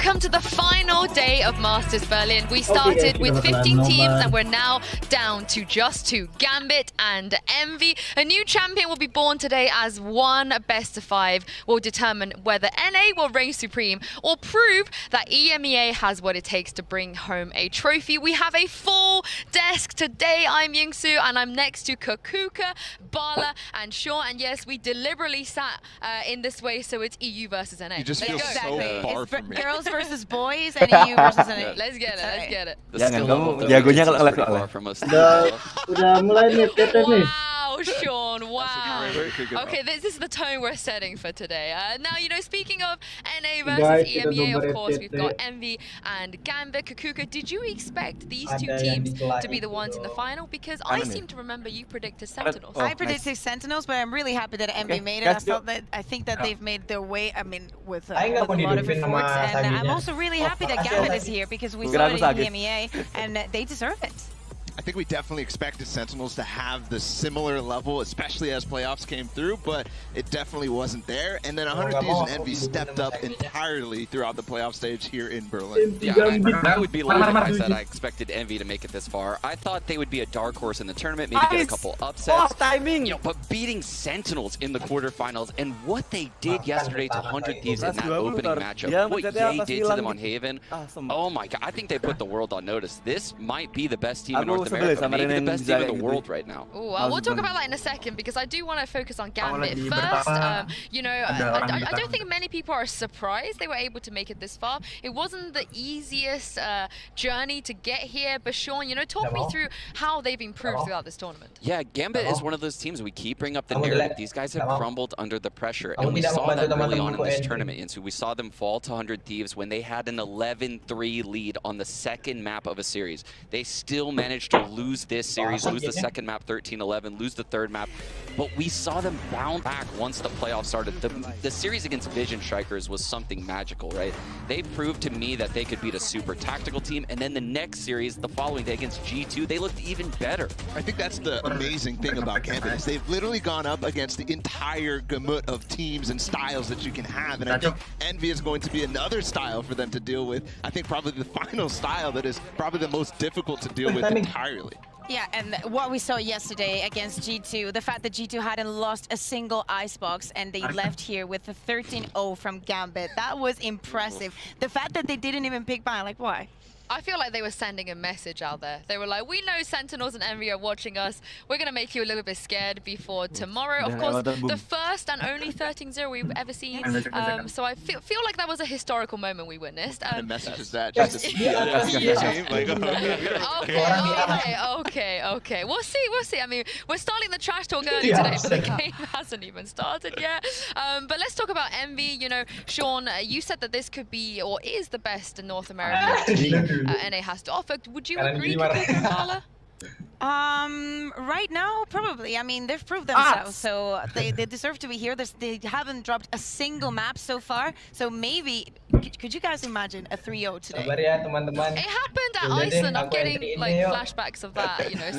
welcome to the final day of Masters Berlin. We started with 15 teams and we're now down to just 2, GAMBIT and Envy. A new champion will be born today as one best of 5 will determine whether NA will reign supreme or prove that EMEA has what it takes to bring home a trophy. We have a full desk today. I'm Yingsu and I'm next to Kakuka, Bala and Sean. And yes, we deliberately sat in this way so it's EU versus NA. You just feel so far from me. Girls versus boys and EU versus NA. Let's get it, let's get it. Jangan, kamu jagonya kalau live soalnya. Udah mulai nih, Tete nih. Wow, Sean, wow. Okay, this is the tone we're setting for today. Now, you know, speaking of NA versus EMEA, of course, we've got Envy and GAMBIT. Kakuka, did you expect these two teams to be the ones in the final? Because I seem to remember you predicted Sentinels. I predicted Sentinels, but I'm really happy that Envy made it. I think that they've made their way, I mean, with a lot of efforts. And I'm also really happy that GAMBIT is here because we saw it in EMEA and they deserve it. I think we definitely expected Sentinels to have the similar level, especially as playoffs came through, but it definitely wasn't there. And then 100 Thieves and Envy stepped up entirely throughout the playoff stage here in Berlin. Yeah, I would be lying if I said I expected Envy to make it this far. I thought they would be a dark horse in the tournament, maybe get a couple upsets. Timing. You know, but beating Sentinels in the quarterfinals and what they did yesterday to 100 Thieves in that opening matchup, what Ye did to them on Haven, oh my god, I think they put the world on notice. This might be the best team in North America, maybe the best team in the world right now. Ooh, we'll talk about that in a second because I do want to focus on GAMBIT first. You know, I don't think many people are surprised they were able to make it this far. It wasn't the easiest journey to get here, but Sean, you know, talk me through how they've improved throughout this tournament. Yeah, GAMBIT is one of those teams we keep bringing up the narrative. These guys have crumbled under the pressure, and we saw that early on in this tournament. And so we saw them fall to 100 Thieves when they had an 11-3 lead on the second map of a series. They still managed to lose this series, lose the second map 13-11, lose the third map, but we saw them bounce back once the playoffs started. The series against Vision Strikers was something magical, right? They proved to me that they could beat a super tactical team, and then the next series, the following day against G2, they looked even better. I think that's the amazing thing about GAMBIT is they've literally gone up against the entire gamut of teams and styles that you can have, and I think Envy is going to be another style for them to deal with. I think probably the final style that is probably the most difficult to deal with entirely. Yeah, and what we saw yesterday against G2, the fact that G2 hadn't lost a single icebox and they left here with a 13-0 from GAMBIT, that was impressive. The fact that they didn't even pick by, like, why? I feel like they were sending a message out there. They were like, we know Sentinels and Envy are watching us. We're going to make you a little bit scared before tomorrow. Of course, the first and only 13-0 we've ever seen. So I feel like that was a historical moment we witnessed. And message is that just to see your team? Like, okay. We'll see. I mean, we're starting the trash talk early today, but the game hasn't even started yet. But let's talk about Envy. You know, Sean, you said that this could be or is the best in North America team NA has to offer. Would you agree, Bala? Right now, probably. I mean, they've proved themselves, so they deserve to be here. They haven't dropped a single map so far, so maybe, could you guys imagine a 3-0 today? It happened at Iceland. I'm getting like flashbacks of that, you know.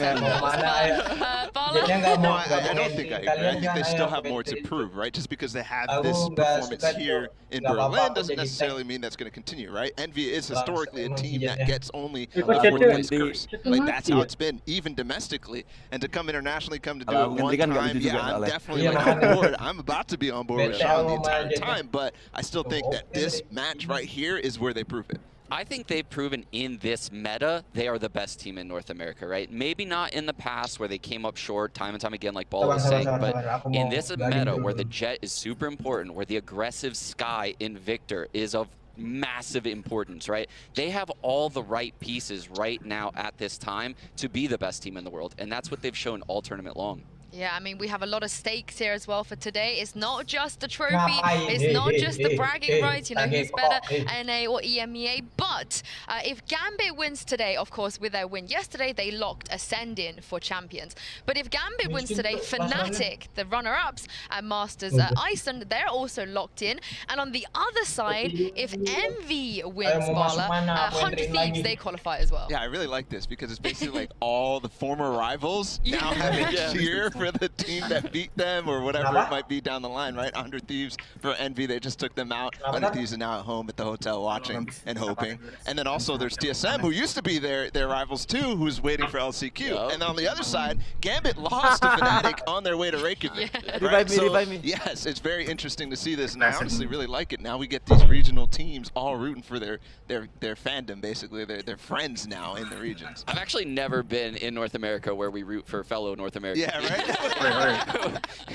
Bala? No, I don't think I agree. I think they still have more to prove, right? Just because they have this performance here in Berlin doesn't necessarily mean that's going to continue, right? Envy is historically a team that gets only the fourth place curse. Like, that's how it's been, even domestically. And to come internationally, come to do it one time, yeah, I'm definitely on board. I'm about to be on board with Sean the entire time, but I still think that this match right here is where they prove it. I think they've proven in this meta, they are the best team in North America, right? Maybe not in the past where they came up short time and time again, like Ball was saying, but in this meta where the Jet is super important, where the aggressive Sky in Victor is of massive importance, right? They have all the right pieces right now at this time to be the best team in the world, and that's what they've shown all tournament long. Yeah, I mean, we have a lot of stakes here as well for today. It's not just the trophy, it's not just the bragging rights, you know, who's better, NA or EMEA. But if GAMBIT wins today, of course, with their win yesterday, they locked Ascend-in for champions. But if GAMBIT wins today, Fnatic, the runner-ups at Masters Iceland, they're also locked in. And on the other side, if Envy wins, Bala, 100 Thieves, they qualify as well. Yeah, I really like this because it's basically like all the former rivals now having a cheer for for the team that beat them or whatever it might be down the line, right? 100 Thieves for Envy, they just took them out. 100 Thieves are now at home at the hotel watching and hoping. And then also there's TSM, who used to be their rivals too, who's waiting for LCQ. And on the other side, GAMBIT lost to Fnatic on their way to Reykjavik. Right? Revive me. Yes, it's very interesting to see this, and I honestly really like it. Now we get these regional teams all rooting for their fandom, basically. They're friends now in the regions. I've actually never been in North America where we root for fellow North Americans. Yeah, right?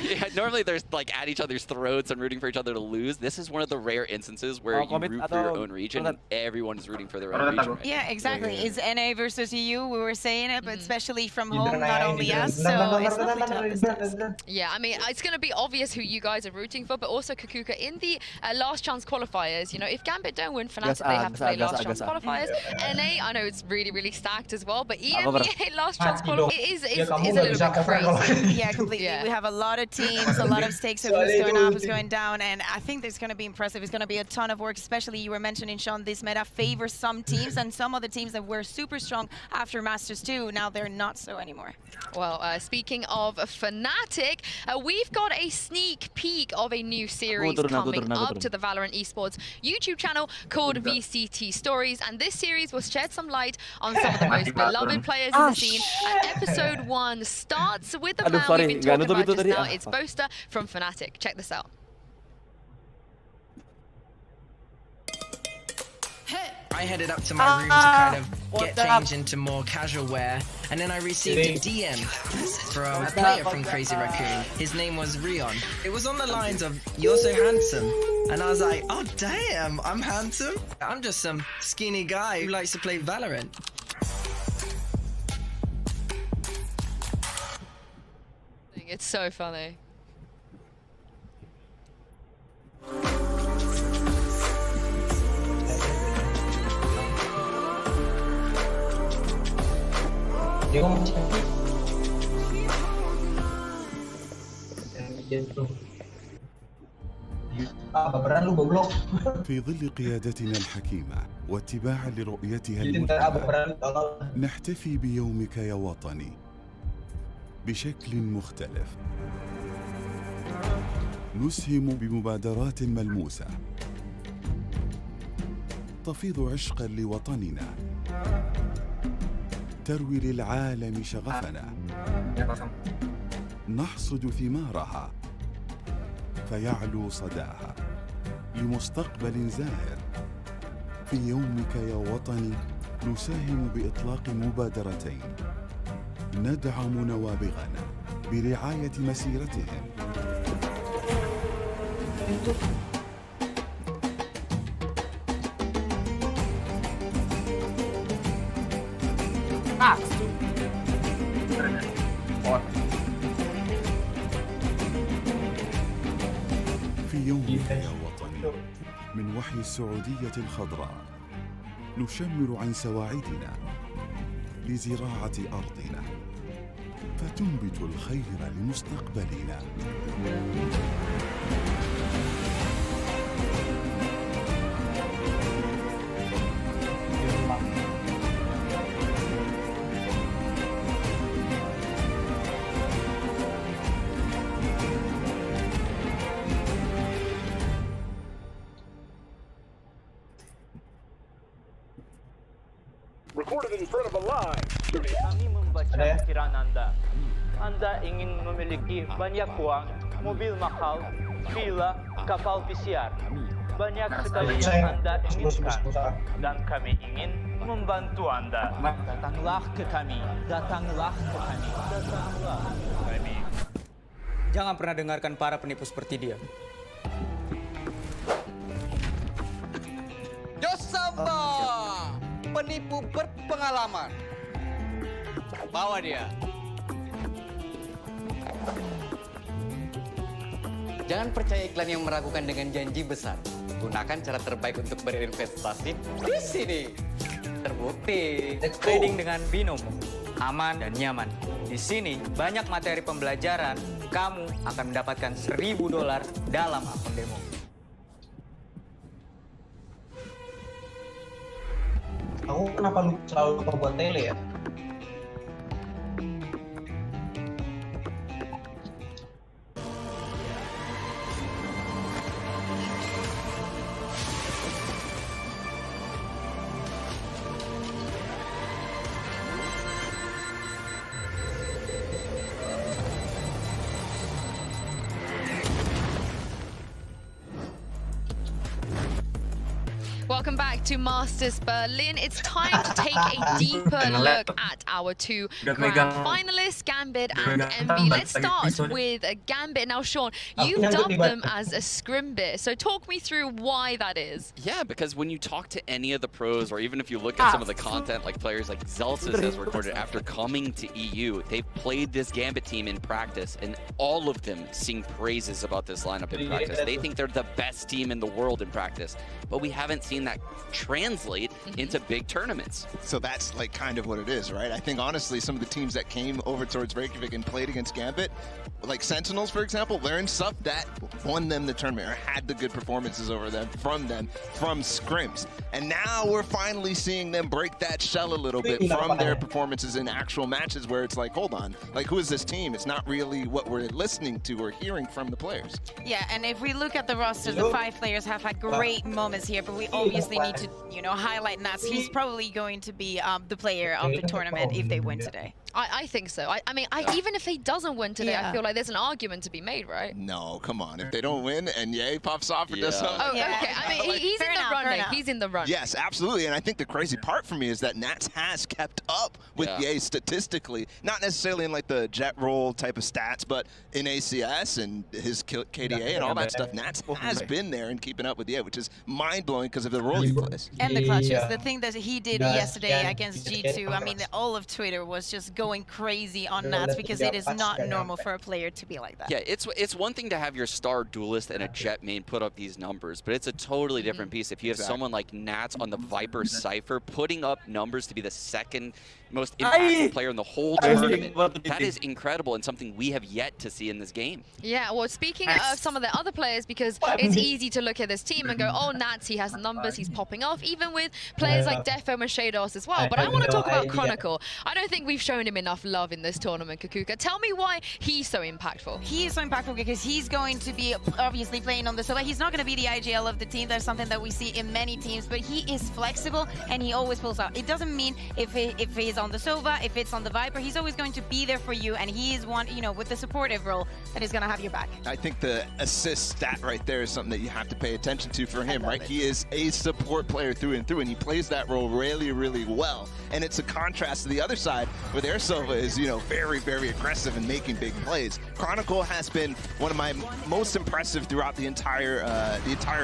Yeah, normally there's like at each other's throats and rooting for each other to lose. This is one of the rare instances where you root for your own region and everyone is rooting for their own region. Right? Yeah, exactly. It's NA versus EU, we were saying it, but especially from home, not only us, so it's lovely to have this test. Yeah, I mean, it's going to be obvious who you guys are rooting for, but also Kakuka, in the last chance qualifiers, you know, if GAMBIT don't win Fnatic, they have to play last chance qualifiers. NA, I know it's really, really stacked as well, but EMEA last chance qualifiers is a little bit crazy. Yeah, completely. Yeah. We have a lot of teams, a lot of stakes of who's going up, who's going down, and I think it's going to be impressive. It's going to be a ton of work, especially you were mentioning, Sean, this meta favors some teams, and some of the teams that were super strong after Masters 2, now they're not so anymore. Well, speaking of Fnatic, we've got a sneak peek of a new series coming up to the Valorant Esports YouTube channel called VCT Stories, and this series will shed some light on some of the most beloved players in the scene. And episode 1 starts with the man we've been talking about just now. It's Boaster from Fnatic. Check this out. I headed up to my room to kind of get changed into more casual wear, and then I received a DM from a player from Crazy Raccoon. His name was Rion. It was on the lines of, "You're so handsome," and I was like, "Oh damn, I'm handsome? I'm just some skinny guy who likes to play Valorant." It's so funny. في ظل قيادتنا الحكيمة واتباعا لرؤيتها الملهمة نحتفي بيومك يا وطني بشكل مختلف. نسهم بمبادرات ملموسة تفيض عشقا لوطننا، تروي للعالم شغفنا، نحصد ثمارها فيعلو صداها لمستقبل زاهر. في يومك يا وطني نساهم بإطلاق مبادرتين، ندعم نوابغنا برعاية مسيرتهم. في يومك يا وطني من وحي السعودية الخضراء نشمر عن سواعدنا لزراعة أرضنا فتنبت الخير لمستقبلنا. Recorded in front of a live studio. Kami membaca pikiran Anda. Anda ingin memiliki banyak uang, mobil mahal, villa, kapal pesiar. Banyak sekali yang Anda inginkan, dan kami ingin membantu Anda. Datanglah ke kami, datanglah ke kami, datanglah ke kami. Jangan pernah dengarkan para penipu seperti dia. Josamba, penipu berpengalaman. Bawa dia. Jangan percaya iklan yang meragukan dengan janji besar. Gunakan cara terbaik untuk berinvestasi di sini. Terbukti, trading dengan binomo, aman dan nyaman. Di sini banyak materi pembelajaran. Kamu akan mendapatkan $1.000 dalam akun demo. Aku kenapa selalu lupa buat tele ya? Welcome back to Masters Berlin. It's time to take a deeper look at our two grand finalists, Gambit and Envy. Let's start with Gambit. Now, Sean, you've dubbed them as a scrimbit, so talk me through why that is. Yeah, because when you talk to any of the pros, or even if you look at some of the content, like players like Zelsis has recorded after coming to EU, they've played this Gambit team in practice, and all of them sing praises about this lineup in practice. They think they're the best team in the world in practice, but we haven't seen that translate into big tournaments. So that's like kind of what it is, right? I think honestly, some of the teams that came over towards Reykjavik and played against Gambit, like Sentinels, for example, learned stuff that won them the tournament or had the good performances over them from scrims. And now we're finally seeing them break that shell a little bit from their performances in actual matches where it's like, hold on, like who is this team? It's not really what we're listening to or hearing from the players. Yeah, and if we look at the roster, the 5 players have had great moments here, but we obviously need to, highlight Nats. He's probably going to be the player of the tournament if they win today. I think so. I mean, even if he doesn't win today, I feel like there's an argument to be made, right? No, come on. If they don't win and Ye pops off or does something. Oh, okay. I mean, he's in the running. He's in the run. Yes, absolutely. And I think the crazy part for me is that Nats has kept up with Ye statistically. Not necessarily in like the jet roll type of stats, but in ACS and his KDA and all that stuff, Nats has been there and keeping up with Ye, which is mind-blowing because of the role he plays. And the clutches. The thing that he did yesterday against G2, I mean, all of Twitter was just going crazy on Nats because it is not normal for a player to be like that. Yeah, it's one thing to have your star duelist and a jet main put up these numbers, but it's a totally different piece if you have someone like Nats on the Viper Cypher putting up numbers to be the second most impactful player in the whole tournament. That is incredible and something we have yet to see in this game. Yeah, well, speaking of some of the other players, because it's easy to look at this team and go, oh, Nats, he has the numbers, he's popping off, even with players like Defo and Shados as well. But I want to talk about Chronicle. I don't think we've shown him enough love in this tournament, Kakuka. Tell me why he's so impactful. He is so impactful because he's going to be obviously playing on the solo. He's not going to be the IGL of the team. That's something that we see in many teams, but he is flexible and he always pulls out. It doesn't mean if he's on the Sova, if it's on the Viper, he's always going to be there for you, and he is one, with the supportive role that is going to have your back. I think the assist stat right there is something that you have to pay attention to for him, right? He is a support player through and through, and he plays that role really, really well. And it's a contrast to the other side where their Sova is, very, very aggressive and making big plays. Chronicle has been one of my most impressive throughout the entire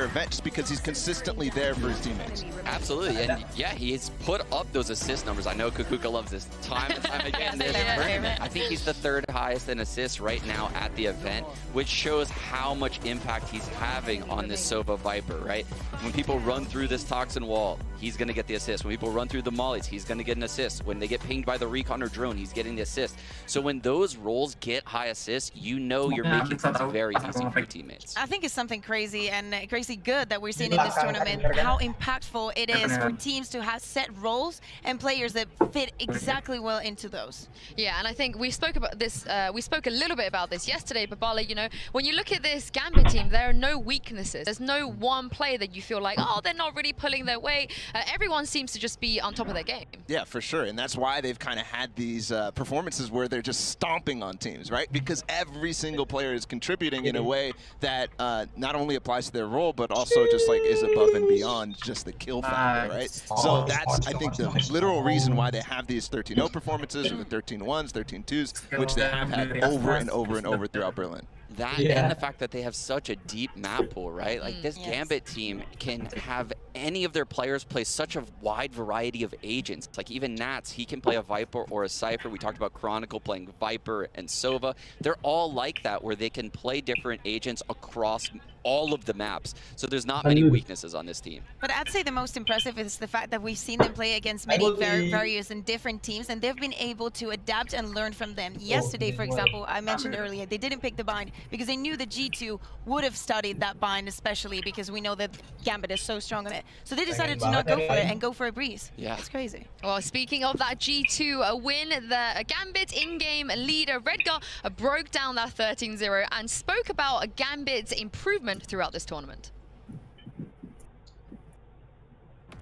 event just because he's consistently there for his teammates. Absolutely, and yeah, he's put up those assist numbers. I know Kakuka loves this time and time again in this tournament. I think he's the 3rd highest in assists right now at the event, which shows how much impact he's having on this Sova Viper, right? When people run through this Toxin wall, he's going to get the assist. When people run through the mollies, he's going to get an assist. When they get pinged by the recon or drone, he's getting the assist. So when those roles get high assists, you're making things very easy for your teammates. I think it's something crazy and crazy good that we're seeing in this tournament, how impactful it is for teams to have set roles and players that fit exactly well into those. Yeah, and I think we spoke about this, we spoke a little bit about this yesterday, but Bala, when you look at this Gambit team, there are no weaknesses. There's no one player that you feel like, oh, they're not really pulling their weight. Everyone seems to just be on top of their game. Yeah, for sure, and that's why they've kind of had these performances where they're just stomping on teams, right? Because every single player is contributing in a way that not only applies to their role, but also just like is above and beyond just the kill factor, right? So that's, I think, the literal reason why they have these 13-0 performances or the 13-1s, 13-2s, which they have had over and over and over throughout Berlin. That and the fact that they have such a deep map pool, right? Like this Gambit team can have any of their players play such a wide variety of agents. Like even Nats, he can play a Viper or a Cypher. We talked about Chronicle playing Viper and Sova. They're all like that where they can play different agents across all of the maps. So there's not many weaknesses on this team. But I'd say the most impressive is the fact that we've seen them play against many various and different teams, and they've been able to adapt and learn from them. Yesterday, for example, I mentioned earlier, they didn't pick the bind because they knew that G2 would have studied that bind, especially because we know that Gambit is so strong on it. So they decided to not go for it and go for a breeze. Yeah. It's crazy. Well, speaking of that G2 win, the Gambit in-game leader, Redgar, broke down that 13-0 and spoke about Gambit's improvement throughout this tournament.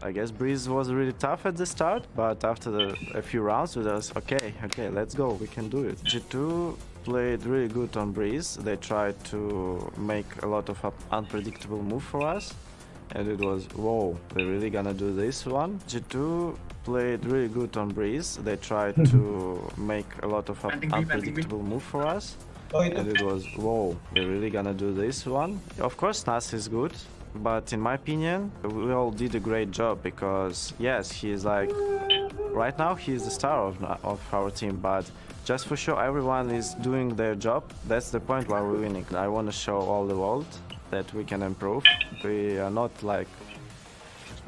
I guess Breeze was really tough at the start, but after a few rounds it was okay, let's go, we can do it. G2 played really good on Breeze. They tried to make a lot of unpredictable move for us, and it was, whoa, we're really gonna do this one. G2 played really good on Breeze. They tried to make a lot of unpredictable move for us. And it was, whoa, we're really gonna do this one. Of course, Nas is good, but in my opinion, we all did a great job because, yes, he's like, right now he's the star of our team, but just for sure everyone is doing their job. That's the point why we're winning. I want to show all the world that we can improve. We are not like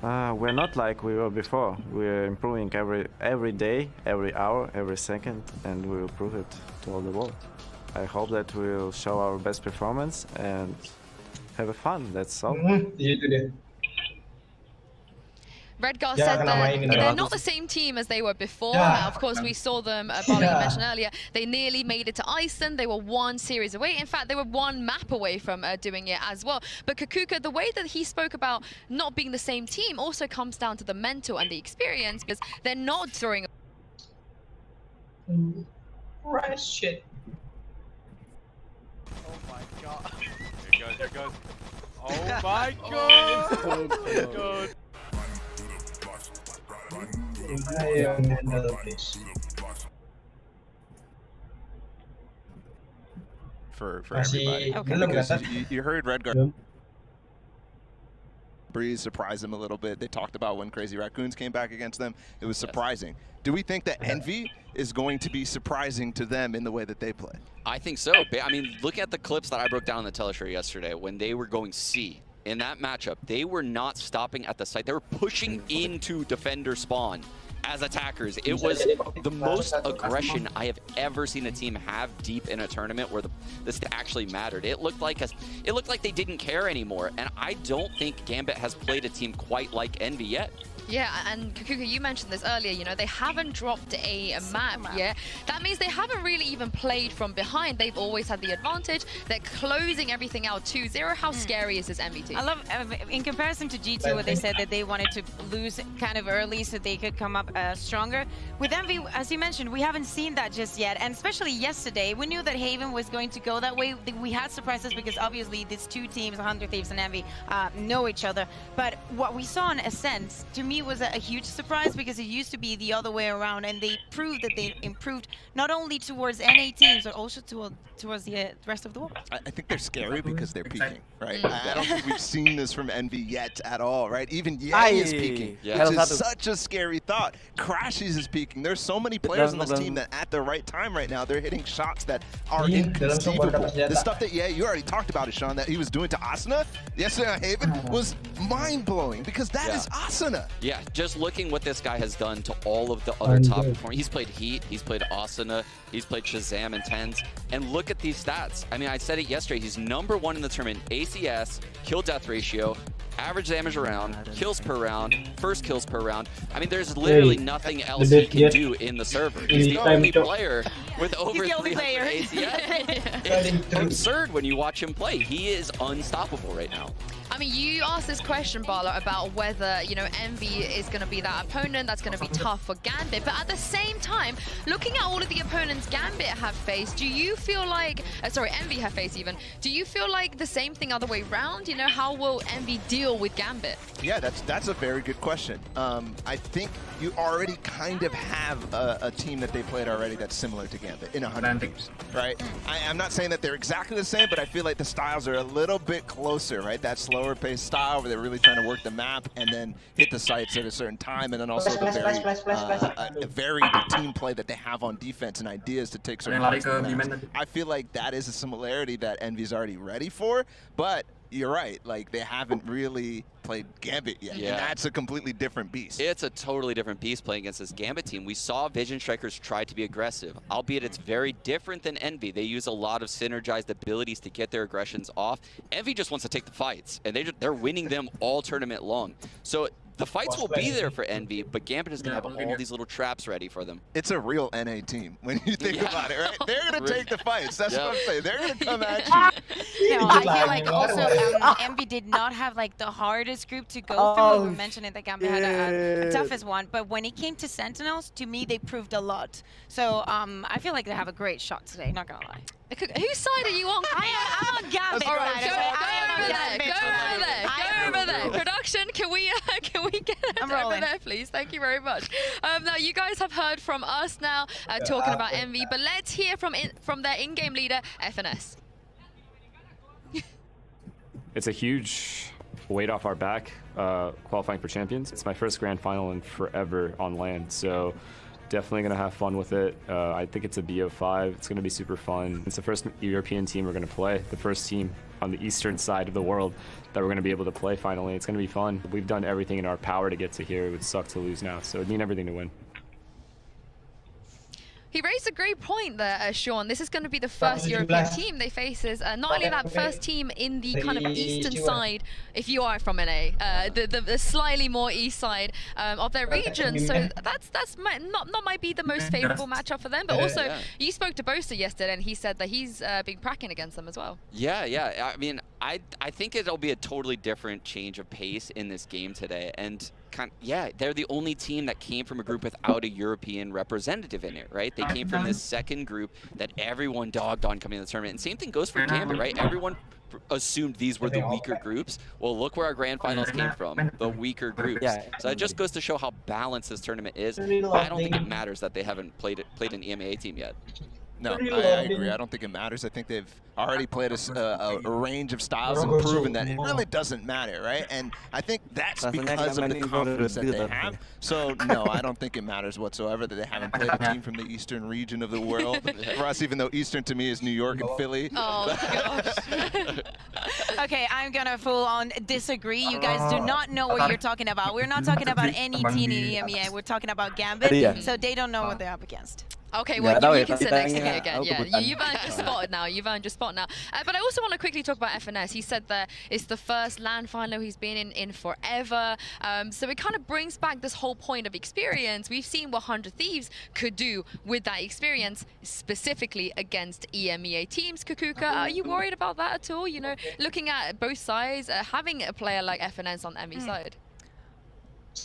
we're not like we were before. We're improving every day, every hour, every second, and we will prove it to all the world. I hope that we'll show our best performance and have a fun. That's all. Redgar said that they're not the same team as they were before. Of course, we saw them, Barlow, you mentioned earlier, they nearly made it to Iceland. They were one series away. In fact, they were one map away from doing it as well. But Kakuka, the way that he spoke about not being the same team also comes down to the mental and the experience, because they're not throwing... Right, shit. Oh my god. Here it goes. Oh my god. Oh my god. For everybody. Okay. You heard Redgar. Breeze surprised them a little bit. They talked about when Crazy Raccoons came back against them. It was surprising. Do we think that Envy is going to be surprising to them in the way that they play? I think so. I mean, look at the clips that I broke down on the teleshow yesterday when they were going C. In that matchup, they were not stopping at the site. They were pushing into defender spawn as attackers. It was the most aggression I have ever seen a team have deep in a tournament where this actually mattered. It looked like they didn't care anymore, and I don't think Gambit has played a team quite like Envy yet. Yeah, and Kakuka, you mentioned this earlier, you know, they haven't dropped a map yet. That means they haven't really even played from behind. They've always had the advantage. They're closing everything out 2-0. How scary is this Envy team? I love, in comparison to G2, where they said that they wanted to lose kind of early so they could come up stronger. With Envy, as you mentioned, we haven't seen that just yet. And especially yesterday, we knew that Haven was going to go that way. We had surprises because obviously these two teams, 100 Thieves and Envy, know each other. But what we saw in Ascent, to me, was a huge surprise because it used to be the other way around, and they proved that they improved not only towards NA teams but also towards the rest of the world. I think they're scary because they're peaking, right? I don't think we've seen this from Envy yet at all, right? Even Yang is peaking, which is such a scary thought. Crashes is peaking. There's so many players on this team that at the right time right now, they're hitting shots that are inconceivable. The stuff that, you already talked about it, Sean, that he was doing to Asuna yesterday on Haven was mind-blowing because that is Asuna. Yeah, just looking what this guy has done to all of the other top performers. He's played Heat, he's played Asuna, he's played Shazam and Tens, and look at these stats. I mean, I said it yesterday, he's #1 in the tournament, ACS, kill-death ratio, average damage around, kills per round, first kills per round. I mean, there's literally nothing else he can do in the server. He's the only player with over 300 ACS. It's absurd when you watch him play. He is unstoppable right now. I mean, you asked this question, Barla, about whether, you know, Envy is going to be that opponent that's going to be tough for Gambit. But at the same time, looking at all of the opponents Gambit have faced, do you feel like, sorry, Envy have faced even, do you feel like the same thing other way around? You know, how will Envy deal with Gambit? Yeah, that's a very good question. I think you already kind of have a team that they played already that's similar to Gambit in 100 Thieves, right? I'm not saying that they're exactly the same, but I feel like the styles are a little bit closer, right? That slower paced style where they're really trying to work the map and then hit the sites at a certain time, and then also the very varied team play that they have on defense and ideas to take certain maps. I feel like that is a similarity that Envy's already ready for, but you're right, like they haven't really played Gambit yet, and that's a completely different beast. It's a totally different beast playing against this Gambit team. We saw Vision Strikers try to be aggressive, albeit it's very different than Envy. They use a lot of synergized abilities to get their aggressions off. Envy just wants to take the fights, and they're winning them all tournament long. So the fights will be there for Envy, but Gambit is going to have all these little traps ready for them. It's a real NA team when you think about it, right? They're going to take the fights. That's what I'm saying. They're going to come at you. No, I feel like also Envy did not have like the hardest group to go through. We were mentioning that Gambit had a toughest one, but when it came to Sentinels, to me they proved a lot. So I feel like they have a great shot today, not going to lie. Whose side are you on? I'm on Gambit. All right, go over there. Production. introduction. Can we get over there, please? Thank you very much. Now, you guys have heard from us now talking about Envy, but let's hear from their in-game leader, FNS. It's a huge weight off our back, qualifying for champions. It's my first grand final in forever on LAN, so definitely gonna have fun with it. I think it's a BO5. It's gonna be super fun. It's the first European team we're gonna play, the first team on the eastern side of the world that we're gonna be able to play finally. It's gonna be fun. We've done everything in our power to get to here. It would suck to lose now, so it'd mean everything to win. He raised a great point there, Sean. This is going to be the first European team they face. Is not only that, first team in the kind of eastern side, if you are from NA, the slightly more east side of their region. So that's might be the most favorable matchup for them. But also, you spoke to Boaster yesterday, and he said that he's been cracking against them as well. Yeah. I mean, I think it'll be a totally different change of pace in this game today, and they're the only team that came from a group without a European representative in it, right? They came from this second group that everyone dogged on coming to the tournament. And same thing goes for GAMBIT, right? Everyone assumed these were the weaker groups. Well, look where our grand finals came from, the weaker groups. So it just goes to show how balanced this tournament is. I don't think it matters that they haven't played an EMEA team yet. No, I agree. I don't think it matters. I think they've already played a range of styles and proven that it really doesn't matter, right? And I think that's because of the confidence that they have. So, no, I don't think it matters whatsoever that they haven't played a team from the eastern region of the world. For us, even though eastern to me is New York and Philly. Oh, gosh. Okay, I'm going to full on disagree. You guys do not know what you're talking about. We're not talking about any team in EMEA. We're talking about GAMBIT, so they don't know what they're up against. Okay, well, you can sit next to me again. Yeah, you've earned your spot now. You've earned your spot now. But I also want to quickly talk about FNS. He said that it's the first LAN final he's been in forever. So it kind of brings back this whole point of experience. We've seen what 100 Thieves could do with that experience, specifically against EMEA teams. Kukuka, are you worried about that at all? You know, looking at both sides, having a player like FNS on the Envy side.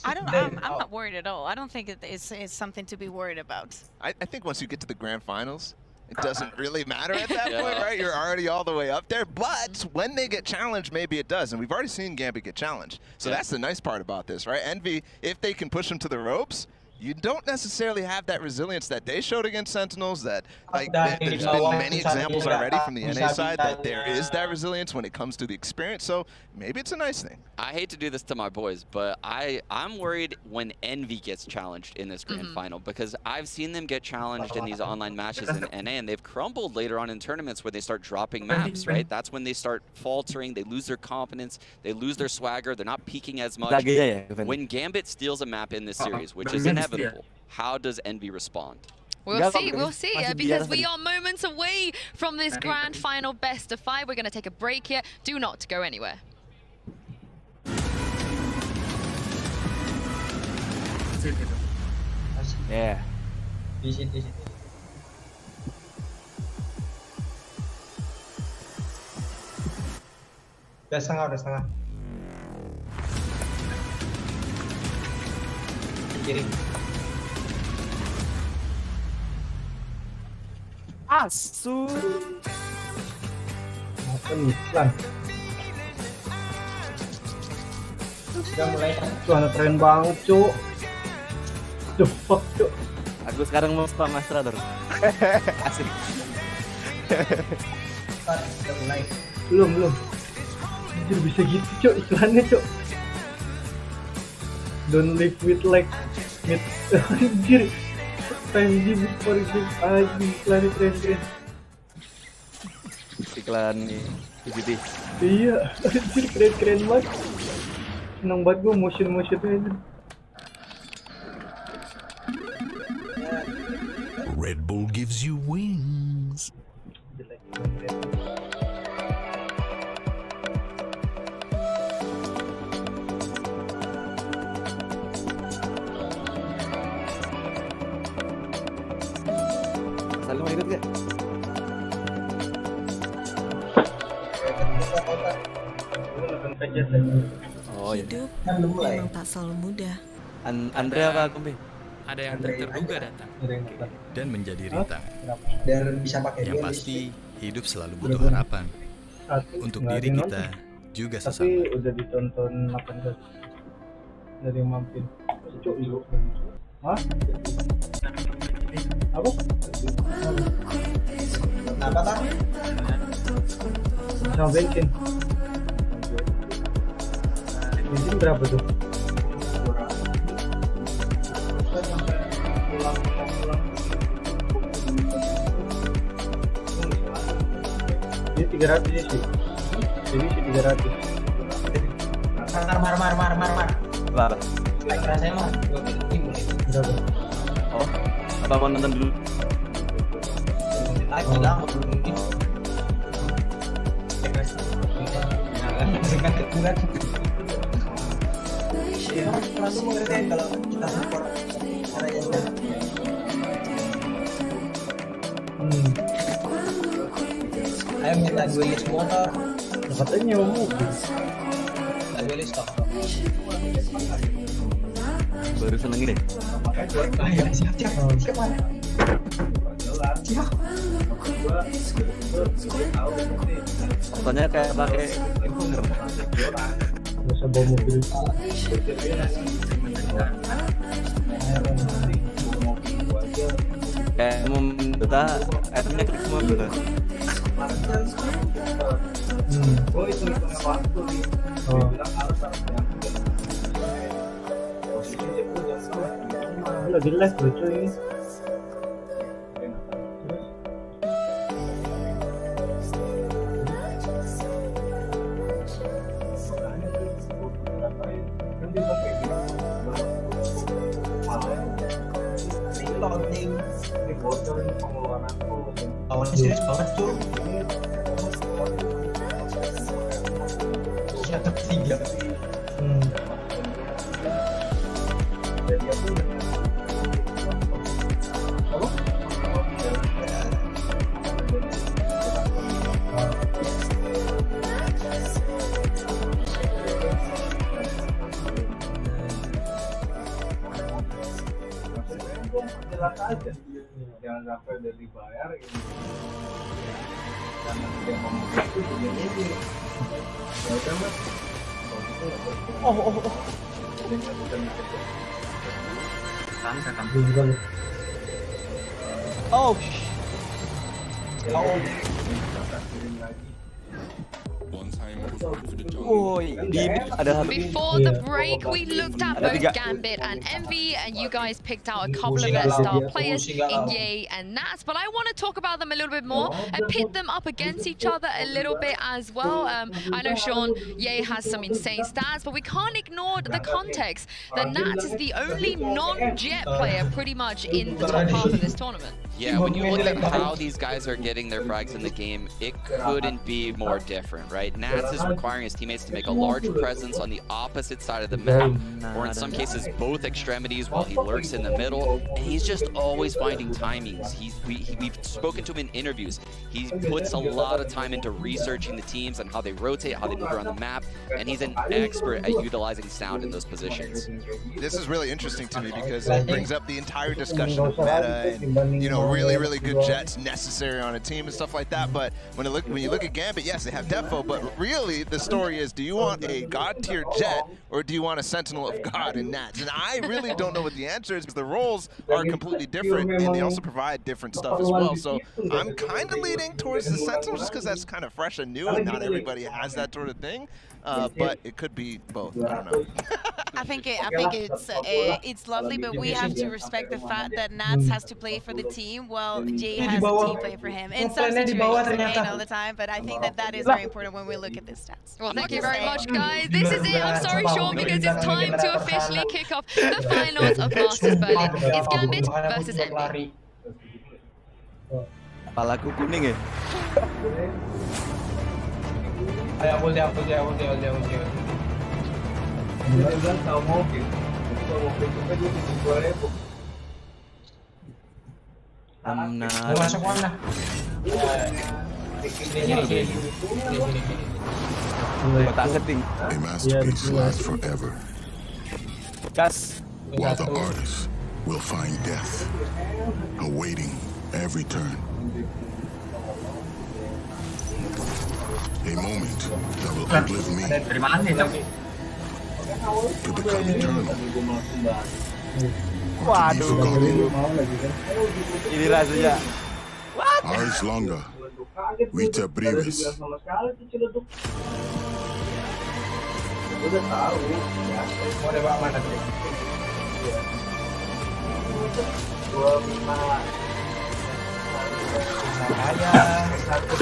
I'm not worried at all. I don't think it's something to be worried about. I think once you get to the grand finals, it doesn't really matter at that point, right? You're already all the way up there. But when they get challenged, maybe it does. And we've already seen GAMBIT get challenged. So that's the nice part about this, right? Envy, if they can push them to the ropes, you don't necessarily have that resilience that they showed against Sentinels. That there's been many examples already from the NA side that there is that resilience when it comes to the experience. So maybe it's a nice thing. I hate to do this to my boys, but I'm worried when Envy gets challenged in this grand final, because I've seen them get challenged in these online matches in NA, and they've crumbled later on in tournaments where they start dropping maps, right? That's when they start faltering, they lose their confidence, they lose their swagger, they're not peaking as much. When GAMBIT steals a map in this series, which is inevitable, how does Envy respond? We'll see, because we are moments away from this grand final best of 5. We're going to take a break here. Do not go anywhere. Yeah. Udah setengah. Kiri. Asu. Iklan. Sudah mulai. Tuh, anak keren banget, Cuk. The fuck, Cuk. Aku sekarang mau spam Astra, Dor. Asik. Sudah mulai. Belum. Anjir, bisa gitu, Cuk, iklannya, Cuk. Don't live with like with anjir. Panji before game anjing, iklan keren. Iklan VCT. Iya, anjir keren banget. Seneng banget gue motion-nya aja. Red Bull gives you wings. Saling mau ikut gak? Oh iya. Hidup memang tak selalu mudah. Andre apa Kumbi? Ada yang terduga datang dan menjadi rintangan. Dan bisa pakai yang pasti hidup selalu butuh harapan untuk diri kita juga Tapi sesama. udah ditonton 18 dari mampir. Cuk, hah? Apa? Kenapa tak? Sama bensin. Bensin berapa tuh? Ini 300 ya sih. Jadi sih 300. Mar. Lah. Rasanya mah Berapa? Oh, apa mau nonton dulu? bilang langsung mengerti kalau kita support caranya juga. Ayo minta gue list motor. Katanya nyewa mobil. Gue list stok. Baru seneng ini. Siap. Fotonya kayak pakai influencer. Bisa bawa mobil. Kayak mau minta airnya klik semua dulu. Oh itu waktu nih. Lagi live lucu ini. Loading di bocor ini pengeluaranku. Awalnya serius banget tuh. Siapa ketiga? Jadi aku jelas aja, jangan sampai udah dibayar ini karena dia ngomong itu ini ya udah mas Before the break, we looked at both GAMBIT and Envy, and you guys picked out a couple of their star players in Ye and Nats. But I want to talk about them a little bit more and pit them up against each other a little bit as well. I know, Sean, Ye has some insane stats, but we can't ignore the context that Nats is the only non-Jet player pretty much in the top half of this tournament. Yeah, when you look at how these guys are getting their frags in the game, it couldn't be more different, right? Nats is requiring his teammates to make a large presence on the opposite side of the map, or in some cases both extremities while he lurks in the middle, and he's just always finding timings. We've spoken to him in interviews. He puts a lot of time into researching the teams and how they rotate, how they move around the map, and he's an expert at utilizing sound in those positions. This is really interesting to me because it brings up the entire discussion of meta and, you know, really good jets necessary on a team and stuff like that. But when you look at GAMBIT, yes, they have Defo, but really the story is, do you want a god tier jet or do you want a Sentinel of God in Nats? And I really don't know what the answer is because the roles are completely different and they also provide different stuff as well. So I'm kind of leaning towards the Sentinel just because that's kind of fresh and new and not everybody has that sort of thing. But it could be both. I don't know. I think it's lovely, but we have to respect the fact that Nats has to play for the team while Jay has a team play for him. In some situations, okay, all the time, but I think that is very important when we look at the stats. Well, thank you very much, guys. This is it. I'm sorry, Sean, because it's time to officially kick off the finals of Masters Berlin. It's GAMBIT versus Envy. Kepalaku kuning ya. Ayo, hold dia. Dia bilang tahu mobil. Kalau mobil kita dia di 2.000. Masuk mana? A masterpiece lasts forever, while the artist will find death awaiting every turn. A moment that will uplift me Dari mana nih tapi? to become eternal. Waduh. Ini rasanya. Ars longa, vita brevis. Udah tahu ya. Mau nembak mana sih? Gua minta saya satu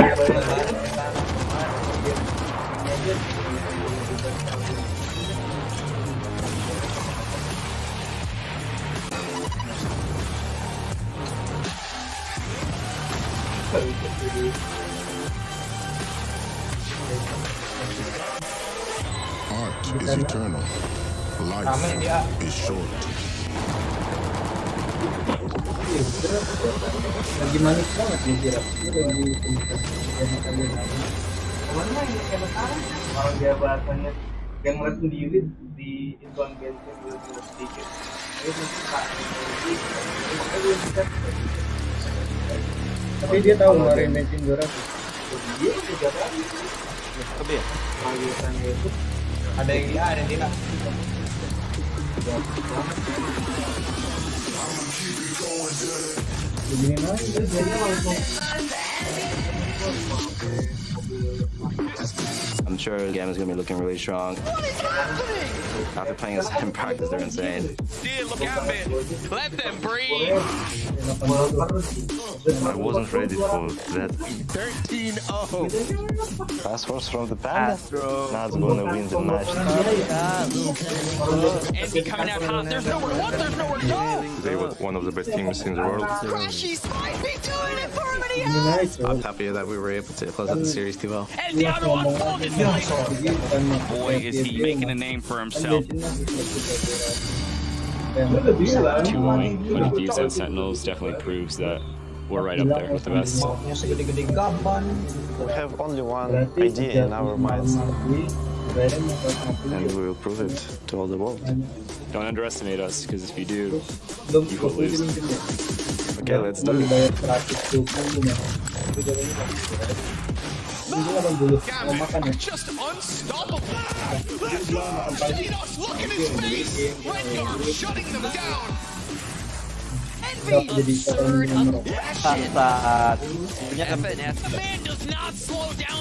Art is eternal. Life is short. lagi manis banget nih kira lagi kemana ini kalau dia bahasanya yang ngeliat sendiri di intuan bensin dulu sedikit tapi dia tahu ngeluarin bensin 200 dia juga kali tapi ya pagi itu ada yang dia ada yang tidak. I'm sure the game is going to be looking really strong. After playing this in practice, they're insane. GAMBIT, let them breathe. I wasn't ready for that. 13-0. Fast force from the panda. Now it's going to win the match. Envy coming out hot. There's nowhere to look. There's nowhere to go. They were one of the best teams in the world. Crashies might be doing it for him. I'm happy that we were able to close out the series 2-0. And the other one folded. Boy, is he making a name for himself. 2 winning Thieves and Sentinels definitely proves that we're right up there with the best. We have only one idea in our minds, and we will prove it to all the world. Don't underestimate us, because if you do, you will lose. Okay, let's do it. GAMBIT, just unstoppable. Look at his face. Redguard shutting them down. Envy, absurd aggression. The man does not slow down.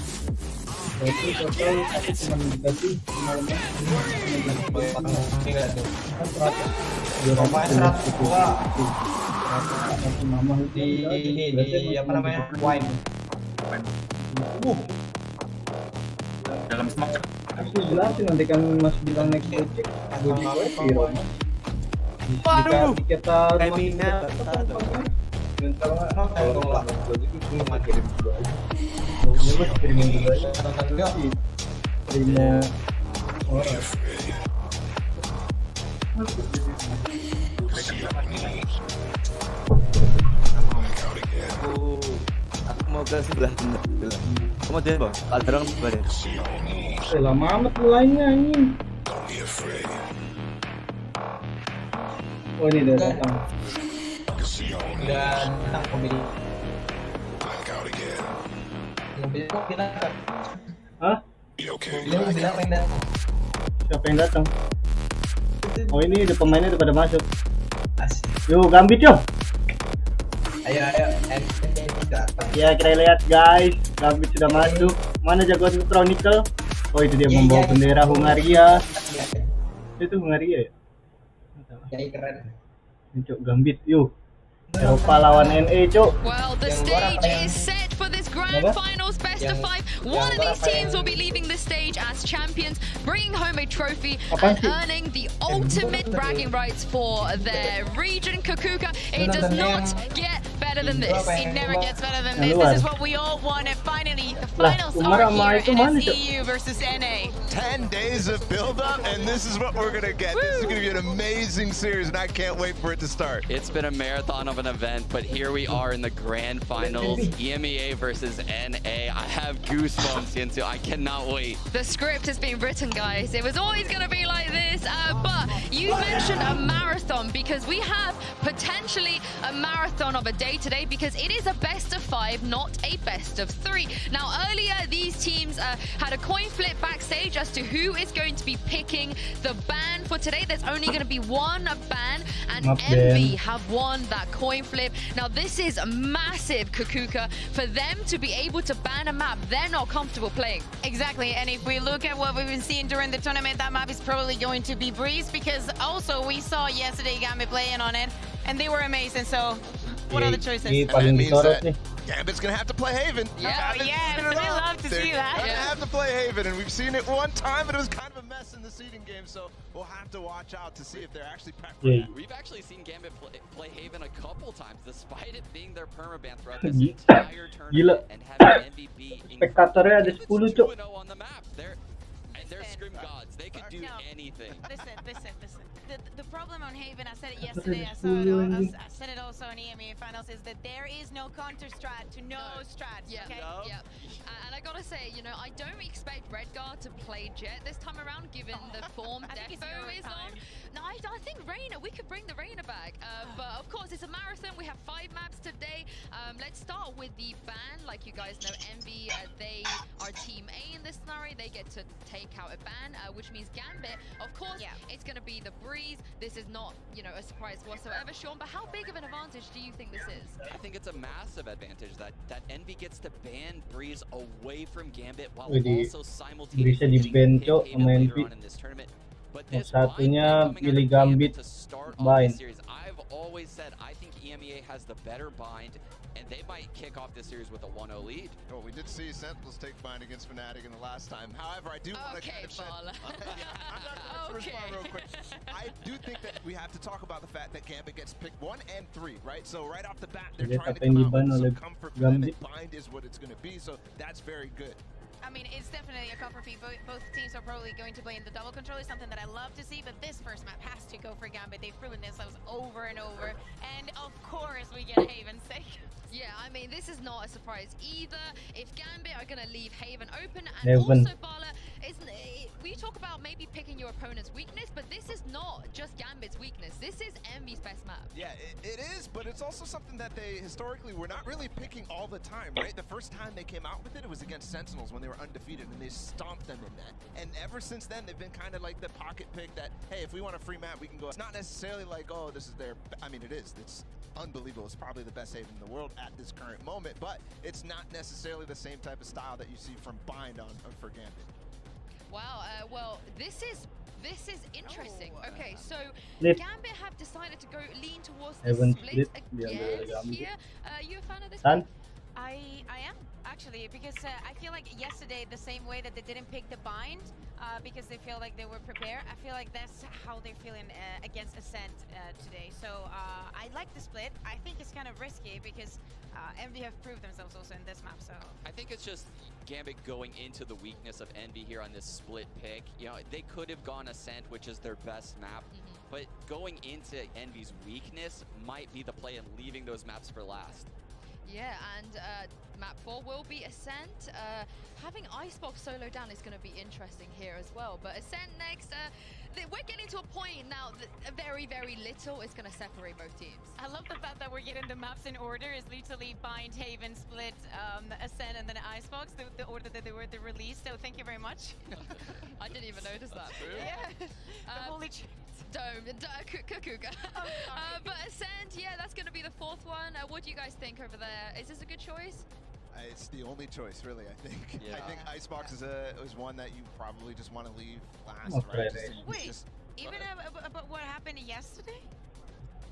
Di apa namanya? Wine. Dalam semacam aku jelasin nanti kan Mas bilang next project gue di Hero waduh kita Emina Aku mau ke sebelah. Kamu dia bang, padrong sebelah. Lama amat mulainya anjing. Oh ini udah datang. Udah datang pemilik. Mobilnya kok bilang kan? Hah? Mobilnya bilang apa yang datang? Siapa yang datang? Oh ini udah pemainnya udah pada masuk. Yuk GAMBIT yuk. Ayo ya kita lihat guys, GAMBIT sudah masuk. Mana jagoan Chronicle? Oh itu dia membawa bendera Hungaria. Itu Hungaria ya? Ya keren. Cuk GAMBIT yuk. Eropa lawan NA cuk. Well, the stage is set for this grand finals best of 5. One of these teams will be leaving the stage as champions, bringing home a trophy and earning the ultimate bragging rights for their region. Kukuka, it does not get better than this. It never gets better than this. This is what we all want, and finally, the finals are here, and it's EU versus NA. 10 days of build-up, and this is what we're gonna get. This is gonna be an amazing series, and I can't wait for it to start. It's been a marathon of an event, but here we are in the grand finals, EMEA versus NA. I have goosebumps, Yinsu. I cannot wait. The script has been written, guys. It was always going to be like this, but you mentioned a marathon. marathon, because we have potentially a marathon of a day today, because it is a best of 5, not a best of 3. Now, earlier, these teams had a coin flip backstage as to who is going to be picking the ban for today. There's only going to be one ban, and Envy have won that coin flip. Now, this is massive, Kukuka, for them to be able to ban a map they're not comfortable playing. Exactly, and if we look at what we've been seeing during the tournament, that map is probably going to be Breeze, because also we saw yesterday Gambit playing on it, and they were amazing, so what are the choices? And that means that Gambit's going to have to play Haven. Yeah, yes, I love to see that. They're going to have to play Haven, and we've seen it one time, but it was kind of a mess in the seeding game, so we'll have to watch out to see if they're actually prepped for that. We've actually seen Gambit play Haven a couple times, despite it being their permaban throughout this entire tournament, and having MVP Spektatornya ada 10, Cuk. on the map. They're scrim gods. They could do anything. Listen. The problem on Haven, I said it yesterday, I said it also on EMEA Finals, is that there is no counter strat to no strats, okay? Yeah. And I gotta say, you know, I don't expect Redguard to play Jet this time around, given the form Defo is on. No, I think Reina, we could bring the Reina back. But of course, it's a marathon. We have 5 maps today. Let's start with the ban. Like you guys know, Envy, they are Team A in this scenario. They get to take out a ban, which means Gambit, of course, it's going to be the Breeze. This is not, you know, a surprise whatsoever, Sean. But how big of an advantage do you think this is? I think it's a massive advantage that Envy gets to ban Breeze away from Gambit while also simultaneously getting Haven later on in this tournament. But this satunya pilih Gambit bind. I've always said I think EMEA has the better bind, and they might kick off this series with a 1-0 lead. Well, we did see Sentinels take bind against Fnatic in the last time. However, I do want to kind of respond real quick. I do think that we have to talk about the fact that Gambit gets picked 1 and 3, right? So right off the bat, they're trying to come out with some comfort for them, and bind is what it's going to be. So that's very good. I mean, it's definitely a comfort feat. Both teams are probably going to play in the double controller, something that I love to see, but this first map has to go for Gambit. They've proven themselves over and over, and of course we get Haven's sake. Yeah, I mean, this is not a surprise either. If Gambit are going to leave Haven open, and also, Bala, we talk about maybe picking your opponent's weakness, but this is not just Gambit's weakness. This is Envy's best map. Yeah, it is, but it's also something that they historically were not really picking all the time, right? The first time they came out with it, it was against Sentinels when they were undefeated, and they stomped them in that. And ever since then, they've been kind of like the pocket pick that, hey, if we want a free map, we can go. It's not necessarily like, oh, this is their, I mean, it is. It's unbelievable. It's probably the best Haven in the world at this current moment, but it's not necessarily the same type of style that you see from Bind on for Gambit. Wow, well, this is interesting. Okay, so Gambit have decided to go lean towards the split again here. You a fan of this? I am, actually, because I feel like yesterday, the same way that they didn't pick the bind, because they feel like they were prepared, I feel like that's how they're feeling against Ascent today. So I like the split. I think it's kind of risky because Envy have proved themselves also in this map. So I think it's just Gambit going into the weakness of Envy here on this split pick. You know, they could have gone Ascent, which is their best map, but going into Envy's weakness might be the play and leaving those maps for last. Yeah, and map 4 will be Ascent. Having Icebox solo down is going to be interesting here as well. But Ascent next, we're getting to a point now that very, very little is going to separate both teams. I love the fact that we're getting the maps in order. It's literally Bind, Haven, Split, Ascent, and then Icebox, the order that they were released. So thank you very much. I didn't even notice that. Yeah. The holy Kukuka. But Ascent, yeah, that's going to be the 4th one. What do you guys think over there? Is this a good choice? It's the only choice, really, I think. Yeah. I think Icebox is one that you probably just want to leave last, right? Wait, even about what happened yesterday?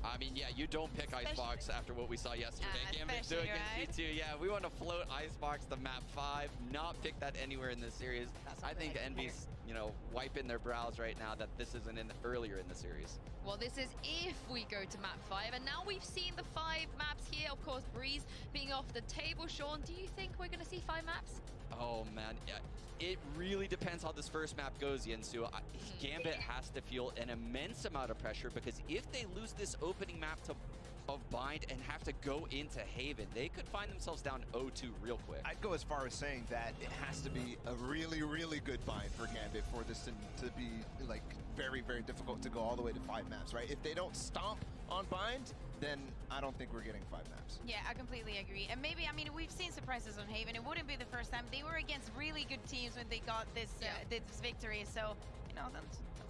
I mean, yeah, you don't pick Icebox after what we saw yesterday. Gambit doing against G2. Yeah, we want to float Icebox to map 5, not pick that anywhere in this series. I think Envy's, you know, wiping their brows right now that this isn't in earlier in the series. Well, this is if we go to map 5, and now we've seen the 5 maps here. Of course, Breeze being off the table. Sean, do you think we're going to see 5 maps? Oh, man. Yeah. It really depends how this first map goes, Yensu. Gambit has to feel an immense amount of pressure because if they lose this opening map of Bind and have to go into Haven, they could find themselves down 0-2 real quick. I'd go as far as saying that it has to be a really, really good Bind for Gambit Gambit for this to be like very, very difficult to go all the way to 5 maps, right? If they don't stomp on Bind, then I don't think we're getting 5 maps. Yeah, I completely agree. And maybe, I mean, we've seen surprises on Haven. It wouldn't be the first time. They were against really good teams when they got this this victory. So, you know, don't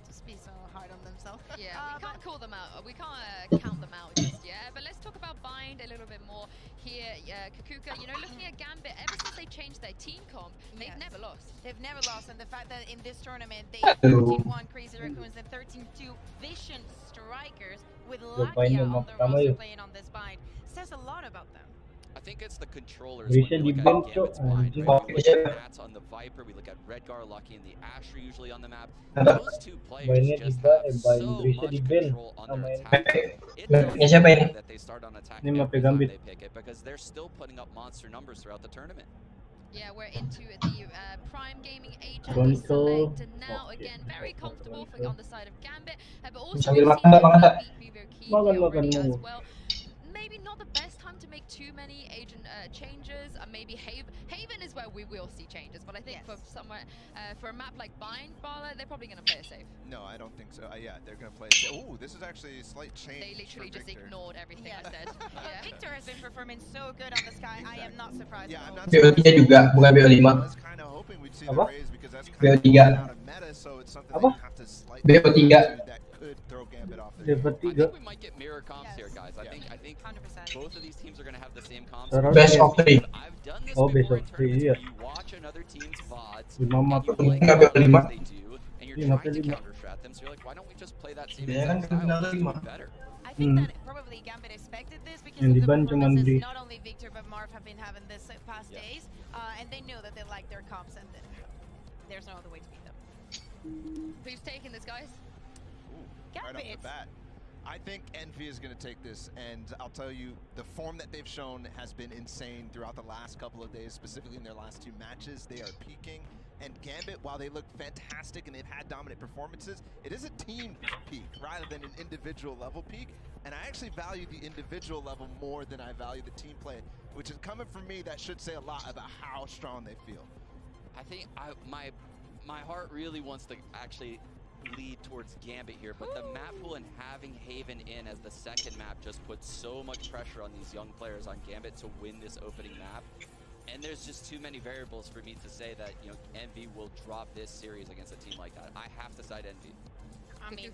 just be so hard on themselves. Yeah, we can't call them out. We can't count them out just yet. But let's talk about Bind a little bit more here. Kakuka, you know, looking at Gambit, ever since they changed their team comp, they've never lost. They've never lost. And the fact that in this tournament, they 13-1 Crazy Raccoons and 13-2 Vision Strikers with Lakia on the roster playing on this Bind says a lot about them. I think it's the controllers. When you look at Gambit's Bind, right? We look at Nats on the Viper, we look at Redgar, Lucky, and the Asher usually on the map. Those two players just have so much control on their attack. It doesn't matter that they start on attack every time they pick it, because they're still putting up monster numbers throughout the tournament. Yeah, we're into the Prime Gaming agent select now. Again, very comfortable on the side of Gambit, but also we've seen very key already as well. Maybe not the best time to make too many agent changes. Maybe Haven is where we will see changes, but I think for somewhere for a map like Bind, Bala, they're probably going to play it safe. No, I don't think so. Yeah, they're going to play it safe. Oh, this is actually a slight change. They literally just ignored everything I said. Victor has been performing so good on the Sky. I am not surprised. Yeah, I'm not BO3 juga, bukan BO5. I was kind of hoping we'd see the raise because that's kind of out of meta, so it's something that you have to slightly that could throw Gambit off their game. I think we might get mirror comps here, guys. I think 100%. Both of these teams are going to have the same comps. Best of 3. I've done this before in tournaments where you watch another team's VODs, and you like what they do, and you're trying to counter-strat them, so you're like, why don't we just play that same exact style? It's doing better. I think that probably Gambit expected this because of the performances not only Victor but Marv have been having this past days, and they know that they like their comps, and there's no other way to beat them. Who's taking this, guys? Right off the bat. I think Envy is going to take this, and I'll tell you, the form that they've shown has been insane throughout the last couple of days, specifically in their last 2 matches. They are peaking, and Gambit, while they look fantastic and they've had dominant performances, it is a team peak rather than an individual level peak, and I actually value the individual level more than I value the team play, which is coming from me. That should say a lot about how strong they feel. I think my heart really wants to actually lead towards Gambit here, but the map pool and having Haven in as the second map just puts so much pressure on these young players on Gambit to win this opening map. And there's just too many variables for me to say that, you know, Envy will drop this series against a team like that. I have to side Envy. I mean,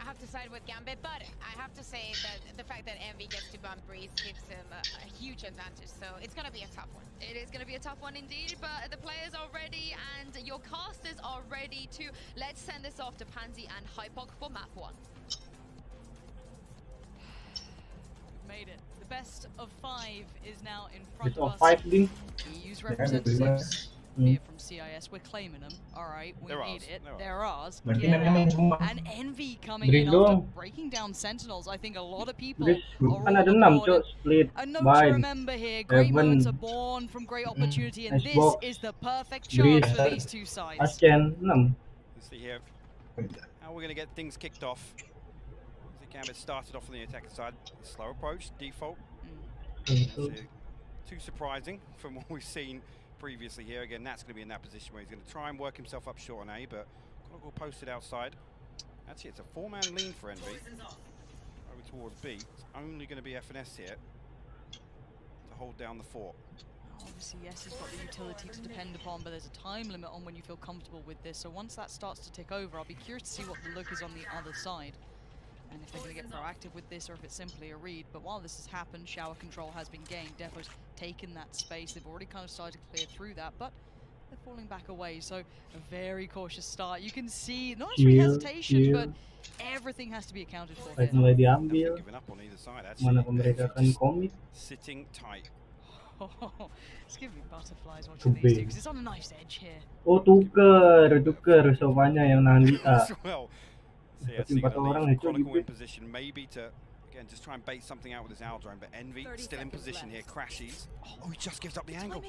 I have to side with Gambit, but I have to say that the fact that Envy gets to bump Breeze gives him a huge advantage, so it's going to be a tough one. It is going to be a tough one indeed, but the players are ready and your casters are ready too. Let's send this off to Pansy and Hypok for map 1. Made it. The best of 5 is now in front Best of of 5 us. link. EU's representatives here from CIS. We're claiming them. Alright, we need it. They're ours. And Envy coming in after breaking down Sentinels. I think a lot of people are all aboard. A note to remember here, great moments are born from great opportunity, and this is the perfect chance for these two sides. Let's see here how we're going to get things kicked off. Gambit started off on the attacking side, slow approach, default. Too surprising from what we've seen previously here. Again, Nat's going to be in that position where he's going to try and work himself up short on A, but Goggle posted outside. That's it, it's a 4-man lean for Envy. Over towards B. It's only going to be FNS here to hold down the fort. Obviously, yes, he's got the utility to depend upon, but there's a time limit on when you feel comfortable with this. So once that starts to tick over, I'll be curious to see what the look is on the other side. And if they're going to get proactive with this or if it's simply a read. But while this has happened, shower control has been gained. Defo's taken that space. They've already kind of started to clear through that, but they're falling back away. So a very cautious start. You can see, not necessarily hesitation, but everything has to be accounted for here. Mulai diambil. Giving up on either side, Mana mereka akan komit? Sitting tight. It's giving me butterflies watching these two, because it's on a nice edge here. Oh, tuker semuanya yang nahan kita. Well, so yeah, seeing Chronicle in position, maybe to, again, just try and bait something out with his owl drone, but Envy still in position here, crashes. Oh, he just gives up the angle.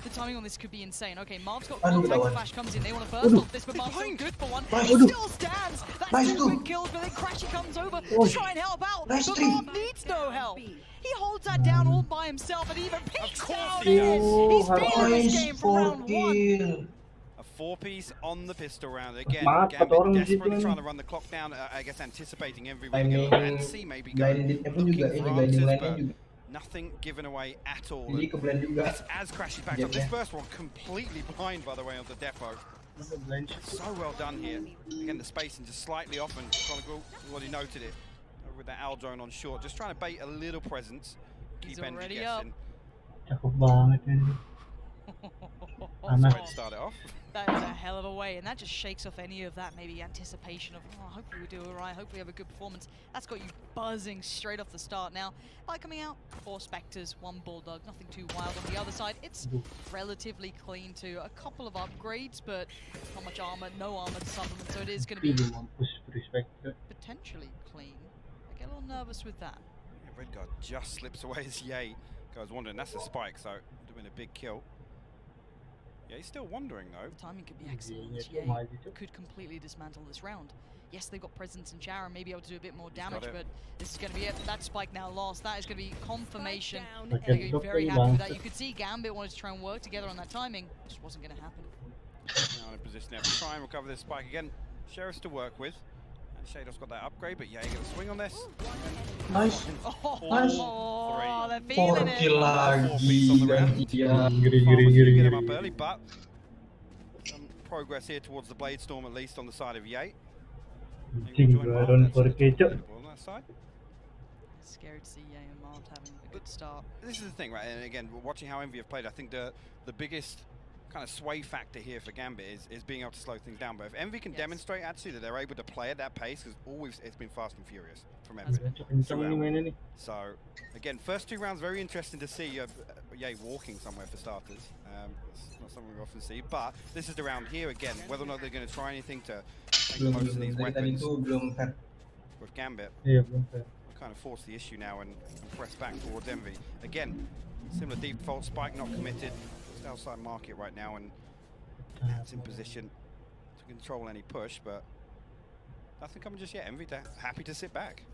The timing on this could be insane. Okay, Marv's got contact, the flash comes in, they want to burst off this, but Marv's so good for one. He still stands! That's 2 quick kills, but then Crashy comes over to try and help out, but Marv needs no help! He holds that down all by himself and even peeks down in! He's been in this game from round 1! A 4-piece on the pistol round. Again, Maaf, Gambit orang di situ desperately nih. trying to run the clock down, I guess anticipating every weekend. And see maybe go Blinded pun juga, looking ini for blinding answers, lainnya but juga. nothing given away at all. Jadi keblend juga. This as crashes back up. This first one completely blind, by the way, on the depot. So well done here. Again, the spacing just slightly off, and Chronicle already noted it with that owl drone on short, just trying to bait a little presence. He's Keep Envy already guessing. Cakep banget ini. That's way to start it off. That is a hell of a way, and that just shakes off any of that maybe anticipation of, oh, hopefully we do all right, hopefully we have a good performance. That's got you buzzing straight off the start. Now, by coming out, 4 Spectres, 1 Bulldog, nothing too wild on the other side. It's relatively clean too. A couple of upgrades, but not much armor, no armored supplement, so it is going to be potentially clean. I get a little nervous with that. Yeah, Red Guard just slips away as Ye goes wandering. That's a spike, so it would have been a big kill. Yeah, he's still wandering though. The timing could be excellent. Ye could completely dismantle this round. Yes, they've got presence in shower and may be able to do a bit more damage, but this is going to be it. That spike now lost. That is going to be confirmation. They're going to be very happy with that. You could see Gambit wanted to try and work together on that timing. It just wasn't going to happen. Now in a position now to try and recover this spike again. Sheriff's to work with. And Shadow's got that upgrade, but yeah, you got to swing on this. Nice. Oh, they're feeling it. 4 kill lagi dan dia Giri. Get him up early, but some progress here towards the Blade Storm, at least on the side of Ye. On that side. Scary to see Ye and Mart having a good start. This is the thing, right? And again, watching how Envy have played, I think the biggest kind of sway factor here for Gambit is being able to slow things down. But if Envy can demonstrate actually that they're able to play at that pace, because always it's been fast and furious from Envy. So again, first 2 rounds very interesting to see Ye walking somewhere for starters. It's not something we often see, but this is the round here again. Whether or not they're going to try anything to make the most of these weapons with Gambit. Kind of force the issue now and press back towards Envy. Again, similar default spike not committed. Outside market right now, and it's in position to control any push, but nothing coming just yet. Envy happy to sit back.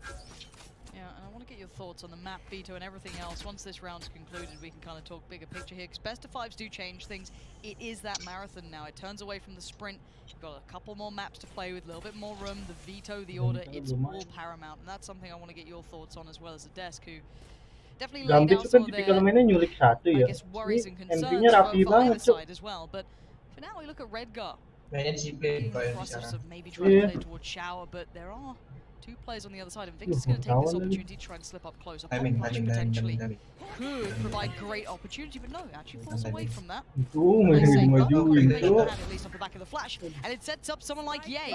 Yeah, and I want to get your thoughts on the map, Vito, and everything else. Once this round's concluded, we can kind of talk bigger picture here, because best of 5s do change things. It is that marathon now. It turns away from the sprint. We've got a couple more maps to play with, a little bit more room. The Vito, the order, it's all paramount, and that's something I want to get your thoughts on, as well as the desk, who definitely laid out some of their, I guess, worries and concerns for either side as well. But for now, we look at Redgar. In the process of maybe trying to play towards shower, but there are 2 players on the other side, and Victor's going to take this opportunity to try and slip up close. A flash potentially could provide great opportunity, but no, actually falls away from that. At least off the back of the flash, and it sets up someone like Ye.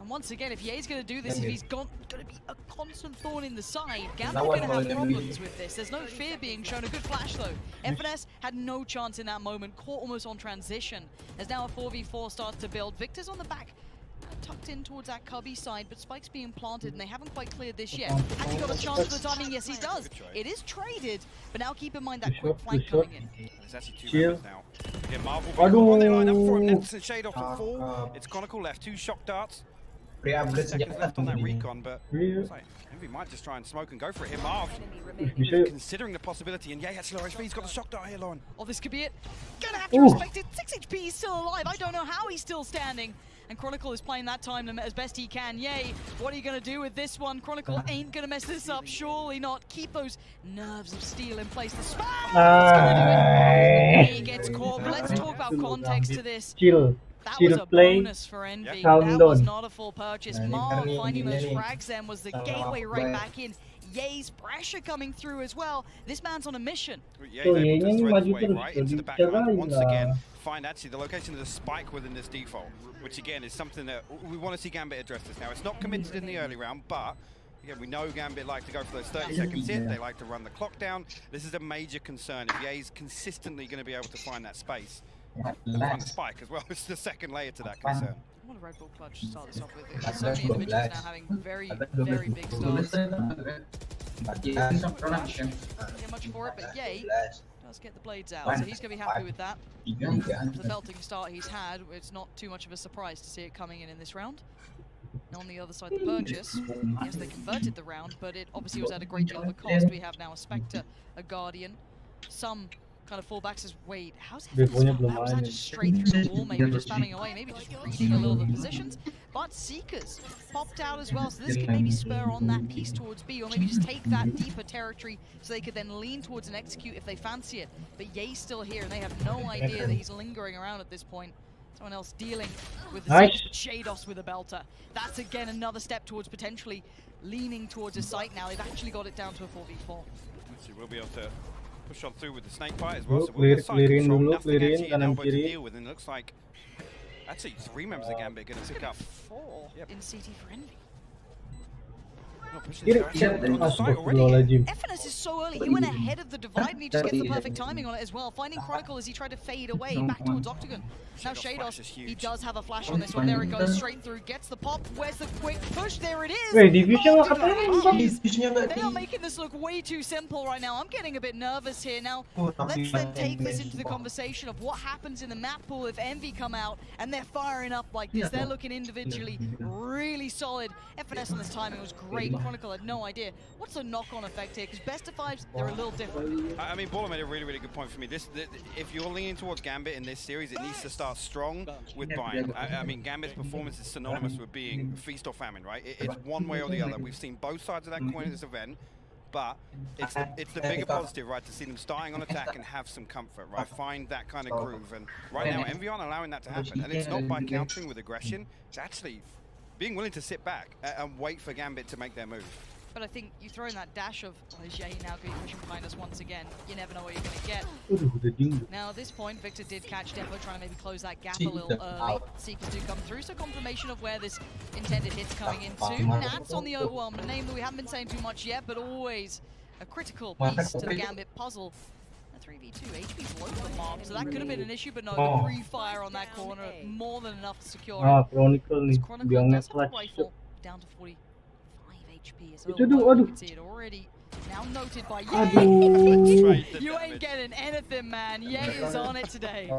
And once again, if Ye's going to do this, if he's going to be a constant thorn in the side, Gambit's going to have problems with this. There's no fear being shown. A good flash though. FNS had no chance in that moment, caught almost on transition. There's now a 4v4 starts to build. Victor's on the back, tucked in towards that cubby side, but Spike's being planted and they haven't quite cleared this yet. Has he got a chance for the timing? Yes, he does. It is traded, but now keep in mind that quick flank coming in. There's actually 2 members now. Again, Marvel on their line up for him. Next shade off the fall. It's Chronicle left, 2 shock darts. Seconds left on that recon, but like, Envy might just try and smoke and go for it here. Marv, considering the possibility, and Ye actually low HP, he's got the shock dart here, Lauren. Oh, this could be it. Gonna have to respect it. 6 HP, he's still alive. I don't know how he's still standing. And Chronicle is playing that time limit as best he can. Yay, what are you going to do with this one? Chronicle ain't going to mess this up, surely not. Keep those nerves of steel in place. The spam! He gets caught, but let's talk about context to this. That was a bonus for Envy. That was not a full purchase. Marv finding those frags then was the gateway right back in. Ye's pressure coming through as well. This man's on a mission. Ye's able to thread his way right into the background. Once again, find actually the location of the spike within this default, which again is something that we want to see Gambit address this now. It's not committed in the early round, but again, we know Gambit like to go for those 30 seconds hit. They like to run the clock down. This is a major concern. If Ye's consistently going to be able to find that space, and find the spike as well, it's the second layer to that concern. What a Red Bull clutch to start this off with. So many individuals now having very, very big starts. Not much for it, but Ye does get the blades out, so he's going to be happy with that. The belting start he's had, it's not too much of a surprise to see it coming in this round. Now on the other side, the purchase, yes, they converted the round, but it obviously was at a great deal of a cost. We have now a Spectre, a Guardian, some kind of fall back, says, wait, how's it? Deponya That belum was main. that just straight through the wall, maybe just spamming away, maybe just reading a little of the positions. But Seekers popped out as well, so this can maybe spur on that piece towards B, or maybe just take that deeper territory so they could then lean towards an execute if they fancy it. But Ye's still here, and they have no idea that he's lingering around at this point. Someone else dealing with the Shados with a belter. That's again another step towards potentially leaning towards a site now. They've actually got it down to a 4v4. Actually, we'll be able to push on through with the snake bite as well. So Clear, we'll get side control, dulu, nothing clearin actually in kanan elbow to kiri. deal with, and it looks like actually 3 members of Gambit going to pick up 4 in CT for Envy. Astagfirullahaladzim. is so early. He went ahead of the divide and he just gets the perfect timing on it as well. Finding Chronicle as he tried to fade away back towards Octagon. Now Shados, he does have a flash on this one. There it goes, straight through, gets the pop. Where's the quick push? There it is. Wait, division Oh, apa? they are making this look way too simple right now. I'm getting a bit nervous here now. Let's then take this into the conversation of what happens in the map pool if Envy come out and they're firing up like this. They're looking individually really solid. FNS on this timing was great. Chronicle had no idea. What's the knock-on effect here? Because best of 5s, they're a little different. I mean, Baller made a really, really good point for me. If you're leaning towards Gambit in this series, it needs to start strong with buying. I mean, Gambit's performance is synonymous with being feast or famine, right? It's one way or the other. We've seen both sides of that coin at this event, but it's the bigger positive, right, to see them starting on attack and have some comfort, right? Find that kind of groove. And right now, Envy aren't allowing that to happen. And it's not by countering with aggression. It's actually being willing to sit back and wait for Gambit to make their move. But I think you throw in that dash of Jay now going to push him behind us once again. You never know what you're going to get. Now at this point, Victor did catch Depot, trying to maybe close that gap a little early. Seekers do come through, so confirmation of where this intended hit's coming into. Nats on the overwhelm, a name that we haven't been saying too much yet, but always a critical piece to the Gambit puzzle. A 3v2, HP below the mark, so that could have been an issue, but no, the pre-fire on that corner, more than enough to secure it. Chronicle nih, biangnya clutch. Rifle down to 45 HP as well. Itu tuh, You can see it already. Now noted by Ye. You ain't getting anything, man. Ye is on it today.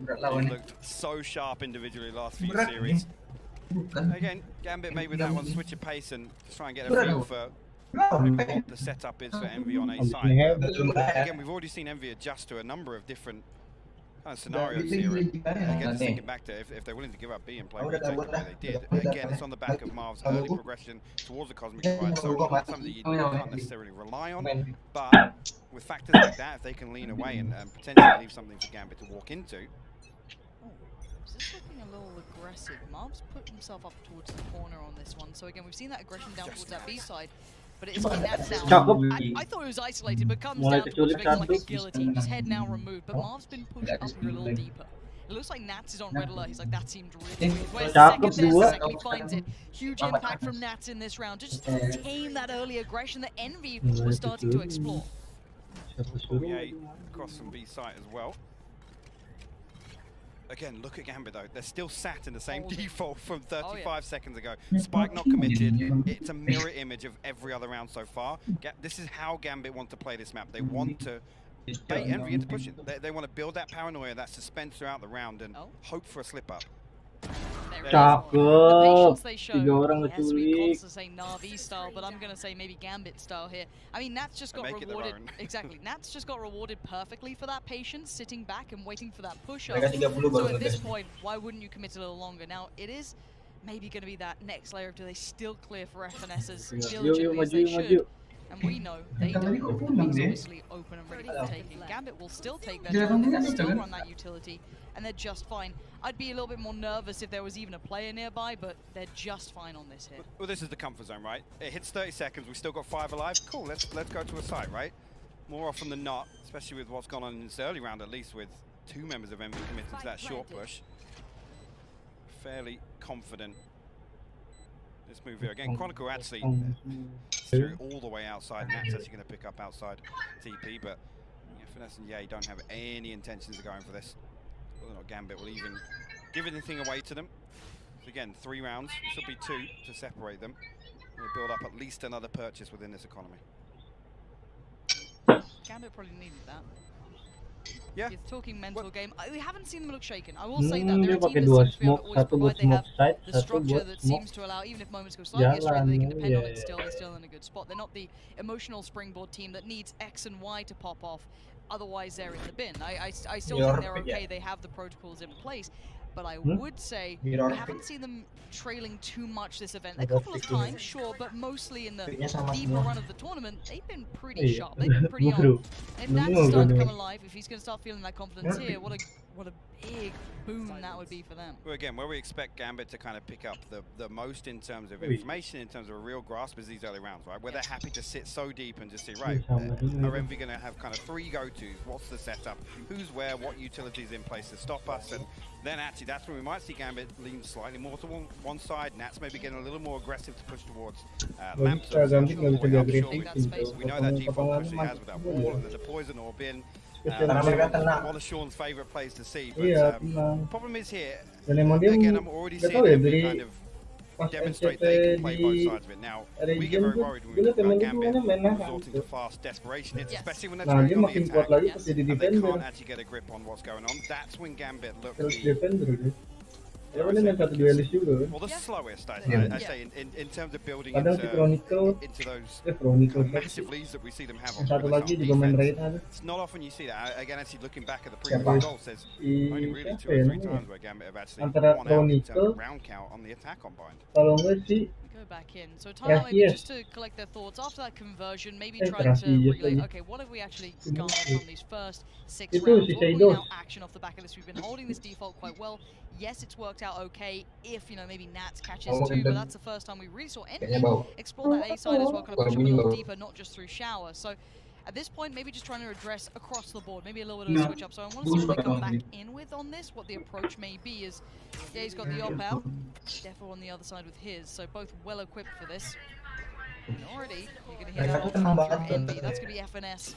They looked so sharp individually last few series. Again, Gambit made with that one switch of pace and just try and get a feel for what the setup is for Envy on A side. Again, we've already seen Envy adjust to a number of different kind of scenarios here. And again, just thinking back to if they're willing to give up B and play retake the way they did. Again, it's on the back of Marv's early progression towards the Cosmic Divide. So not something that you can't necessarily rely on. But with factors like that, if they can lean away and potentially leave something for Gambit to walk into. Is this looking a little aggressive? Marv's put himself up towards the corner on this one. So again, we've seen that aggression down towards that B side. But it's been that down. I thought it was isolated, but comes down towards Victor like a guillotine. His head now removed, but Marv's been pushed up here a little deeper. It looks like Nats is on red alert. He's like, that seemed really weird. Where's the second he finds it. Huge impact from Nats in this round. Just to tame that early aggression that Envy was starting to explore. Across from B site as well. Again, look at Gambit though. They're still sat in the same default from 35 seconds ago. Spike not committed. It's a mirror image of every other round so far. This is how Gambit want to play this map. They want to bait Envy into pushing. They want to build that paranoia, that suspense throughout the round and hope for a slip up. Cakep. 3 orang Yes, we ngeculik. to say Na'Vi style, but I'm gonna say maybe Gambit style here. I mean, Nats just got rewarded. Exactly, Nats just got rewarded perfectly for that patience, sitting back and waiting for that push up. So at this point, why wouldn't you commit a little longer? Now it is maybe going to be that next layer of do they still clear for FNSs diligently as they should. And we know they don't. He's obviously open and ready for taking. Gambit will still take their time, they'll still run that utility, and they're just fine. I'd be a little bit more nervous if there was even a player nearby, but they're just fine on this hit. Well, this is the comfort zone, right? It hits 30 seconds, we've still got 5 alive. Cool, let's go to a site, right? More often than not, especially with what's gone on in this early round, at least with 2 members of Envy committed to that short push. Fairly confident. This move here again, Chronicle actually threw all the way outside, and that's actually going to pick up outside TP, but Finesse and Ye don't have any intentions of going for this. Whether or not Gambit will even give anything away to them. So again, 3 rounds, this will be 2 to separate them. We'll build up at least another purchase within this economy. Gambit probably needed that. Yeah. You're talking mental game. We haven't seen them look shaken. I will say that they're Dia a team pakai that 2 seems to be able smoke, to always 1 buat provide. They have smoke side, the 1 structure buat that smoke seems to allow, even if moments go slightly astray, they can depend on it still. They're still in a good spot. They're not the emotional springboard team that needs X and Y to pop off. otherwise they're in the bin. I still think they're okay. They have the protocols in place. But I would say we haven't seen them trailing too much this event. A couple of times, sure, but mostly in the deeper run of the tournament, they've been pretty sharp. They've been pretty on. If Nats start to come alive, if he's going to start feeling that confidence here, what a big boon that would be for them. Well, again, where we expect Gambit to kind of pick up the most in terms of information, in terms of a real grasp, is these early rounds, right? Where they're happy to sit so deep and just see, right, are Envy going to have kind of 3 go-tos? What's the setup? Who's where? What utilities in place to stop us? And then actually, that's when we might see Gambit lean slightly more to one side. Nats maybe getting a little more aggressive to push towards Lamps. We know that default push he has with that wall, and then the poison orb in. One of Sean's favourite plays to see, but the problem is here, again, I'm already seeing Envy kind of demonstrate they can play both sides of it. Now, we get very worried when we look at Gambit resorting to fast desperation hits, especially when they're trying on the attack, and they can't actually get a grip on what's going on. That's when Gambit looks well, the slowest, I say, in terms of building into those massive leads that we see them have on defense. It's not often you see that. Again, actually looking back at the previous goals, there's only really 2 or 3 times where Gambit have actually won out in terms of round count on the attack on bind. Go back in. So time out maybe just to collect their thoughts after that conversion, maybe trying to relate, okay, what have we actually garnered from these first 6 rounds? What can we now action off the back of this? We've been holding this default quite well. Yes, it's worked out okay if, you know, maybe Nats catches too, but that's the first time we really saw Envy explore that A side as well, kind of push up a little deeper, not just through shower. So at this point, maybe just trying to address across the board, maybe a little bit of a switch up. So I want to see what they come back in with on this, what the approach may be. Is yeah, he's got the op out, Defo on the other side with his, so both well equipped for this. And already, you're going to hear that all from Envy. That's going to be FNS